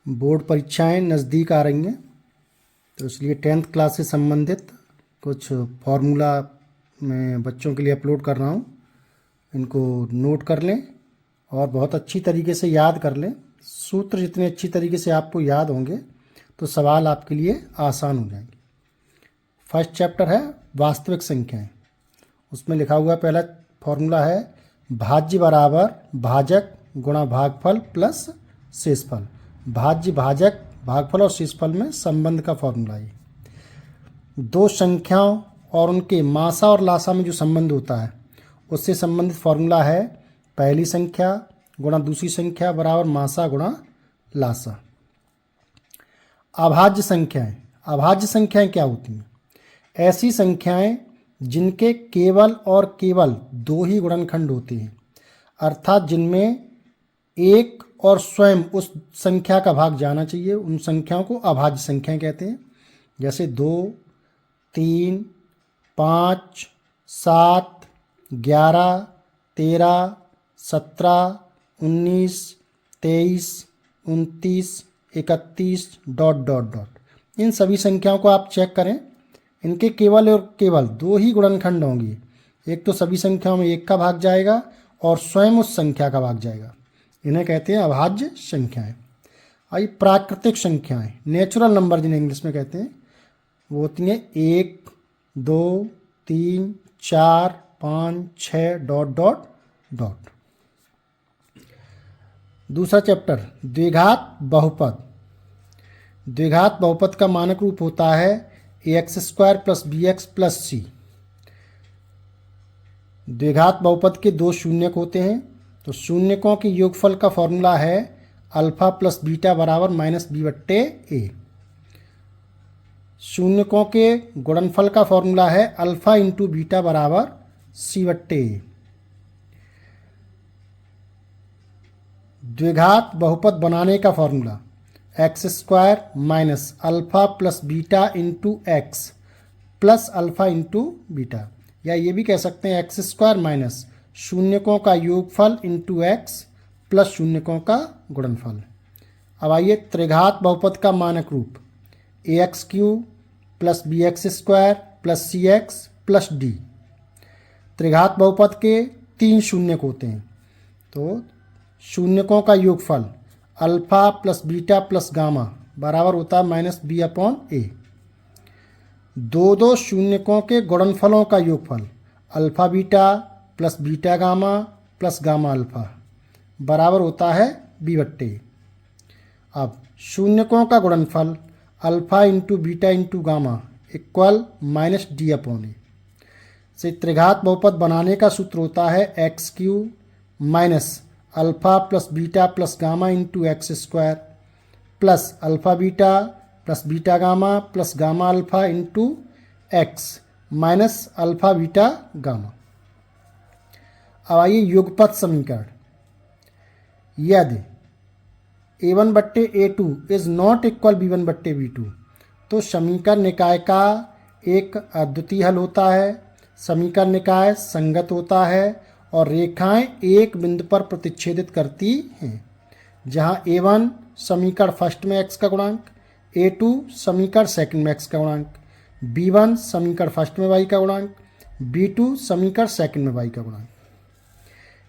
Board परीक्षाएं नज़दीक आ रही हैं, तो इसलिए 10th क्लास से संबंधित कुछ फार्मूला मैं बच्चों के लिए अपलोड कर रहा हूँ। इनको नोट कर लें और बहुत अच्छी तरीके से याद कर लें। सूत्र जितने अच्छी तरीके से आपको याद होंगे तो सवाल आपके लिए आसान हो जाएंगे। फर्स्ट चैप्टर है वास्तविक संख्याएं। उसमें लिखा हुआ पहला फॉर्मूला है भाज्य बराबर भाजक गुणा भागफल प्लस शेषफल। भाज्य भाजक भागफल और शेषफल में संबंध का फॉर्मूला है। दो संख्याओं और उनके मासा और लासा में जो संबंध होता है उससे संबंधित फॉर्मूला है पहली संख्या गुणा दूसरी संख्या बराबर मासा गुणा लासा। अभाज्य संख्याएं। अभाज्य संख्याएं क्या होती हैं? ऐसी संख्याएं जिनके केवल और केवल दो ही गुणनखंड होते हैं, अर्थात जिनमें एक और स्वयं उस संख्या का भाग जाना चाहिए, उन संख्याओं को अभाज्य संख्याएं कहते हैं। जैसे 2, 3, 5, 7, 11, 13, 17, 19, 23, 29, 31 ... इन सभी संख्याओं को आप चेक करें। इनके केवल और केवल दो ही गुणनखंड होंगे। एक तो सभी संख्याओं में एक का भाग जाएगा और स्वयं उस संख्या का भाग जाएगा। इन्हें कहते हैं अभाज्य संख्याएं। आई प्राकृतिक संख्याएं, नेचुरल नंबर जिन्हें इंग्लिश में कहते हैं, वो होती हैं 1, 2, 3, 4, 5, 6 ... दूसरा चैप्टर द्विघात बहुपद। द्विघात बहुपद का मानक रूप होता है ax² + bx + c। द्विघात बहुपद के दो शून्यक होते हैं, तो शून्यकों के योगफल का फॉर्मूला है अल्फा + बीटा बराबर -b/a। शून्यकों के गुणनफल का फॉर्मूला है अल्फा × बीटा बराबर c/a। द्विघात बहुपद बनाने का formula x² - alpha + beta × x + alpha × beta, या ये भी कह सकते हैं x² - शून्यकों का योगफल × x + शून्यकों का गुणनफल। अब आइए त्रिघात बहुपद का मानक रूप ax³ + bx² + cx + d। त्रिघात बहुपद के तीन शून्यक होते हैं, तो शून्यकों का योगफल अल्फा + बीटा + गामा बराबर होता है -b/a। दो शून्यकों के गुणनफलों का योगफल alpha beta + beta gamma + gamma alpha बराबर होता है b/a। अब शून्यकों का गुणनफल अल्फा × बीटा × गामा = -d/a। से त्रिघात बहुपद बनाने का सूत्र होता है x³ - alpha + beta + gamma × x² + alpha beta + beta gamma + gamma alpha × x - alpha beta gamma. अब आइए युगपत समीकरण। यदि a1/a2 ≠ b1/b2 तो समीकरण निकाय का एक अद्वितीय हल होता है। समीकरण निकाय संगत होता है और रेखाएं एक बिंदु पर प्रतिच्छेदित करती हैं, जहां a1 समीकरण फर्स्ट में x का गुणांक, a2 समीकरण सेकंड में x का गुणांक, b1 समीकरण फर्स्ट में y का गुणांक, b2 समीकरण सेकंड में y का गुणांक।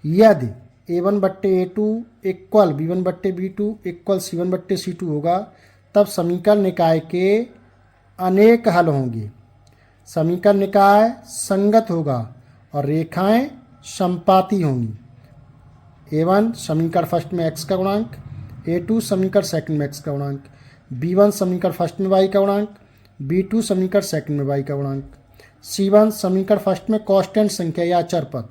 यदि a1/a2 = b1/b2 = c1/c2 होगा, तब समीकरण निकाय के अनेक हल होंगे। समीकरण निकाय संगत होगा और रेखाएं संपाती होंगी। a1 समीकरण फर्स्ट में x का गुणांक, a2 समीकरण सेकंड में x का गुणांक, b1 समीकरण फर्स्ट में y का गुणांक, b2 समीकरण सेकंड में y का गुणांक, c1 समीकरण फर्स्ट में कांस्टेंट संख्या या अचर पद,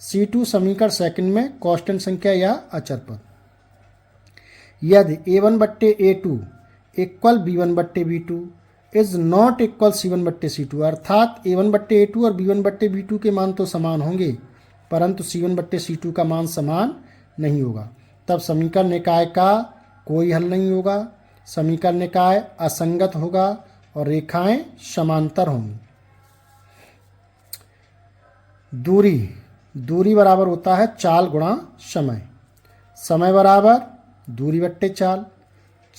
c2 समीकरण सेकंड में कांस्टेंट संख्या या अचर पद। यदि a1/a2 = b1/b2 ≠ c1/c2, अर्थात a1/a2 और b1/b2 के मान तो समान होंगे परंतु c1/c2 का मान समान नहीं होगा, तब समीकरण निकाय का कोई हल नहीं होगा। समीकरण निकाय असंगत होगा और रेखाएं समांतर होंगी। दूरी बराबर होता है चाल गुणा समय। समय बराबर दूरी बट्टे चाल।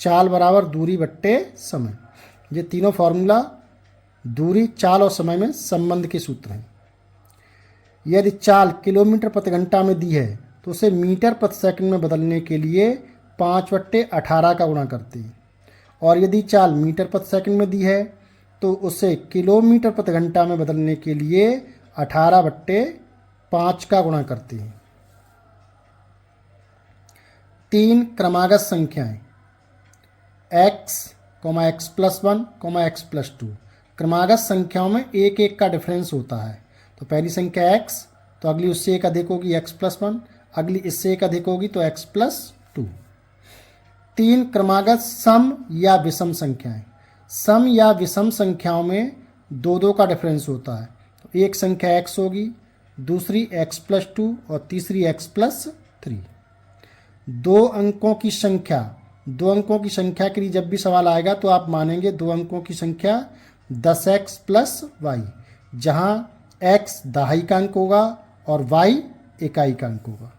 चाल बराबर दूरी बट्टे समय। ये तीनों फॉर्मूला दूरी, चाल और समय में संबंध के सूत्र हैं। यदि चाल किलोमीटर प्रति घंटा में दी है तो उसे मीटर प्रति सेकंड में बदलने के लिए 5/18 का गुणा करते हैं, और यदि चाल मीटर प्रति सेकंड में दी है तो उसे किलोमीटर प्रति घंटा में बदलने के लिए 18/5 का गुणा करते हैं। 3 क्रमागत संख्याएं x, x+1, x+2 क्रमागत संख्याओं में एक एक का डिफरेंस होता है। तो पहली संख्या x, तो अगली उससे एक अधिक होगी x+1, अगली इससे एक अधिक होगी तो x+2। 3 क्रमागत सम या विषम संख्याएं। सम या विषम संख्याओं में दो दो का डिफरेंस होता है। तो एक संख्या x होगी, दूसरी x+2 और तीसरी x+3। दो अंकों की संख्या के लिए जब भी सवाल आएगा तो आप मानेंगे 2 अंकों की संख्या 10x + y, जहाँ x दहाई का अंक होगा और y इकाई का अंक होगा।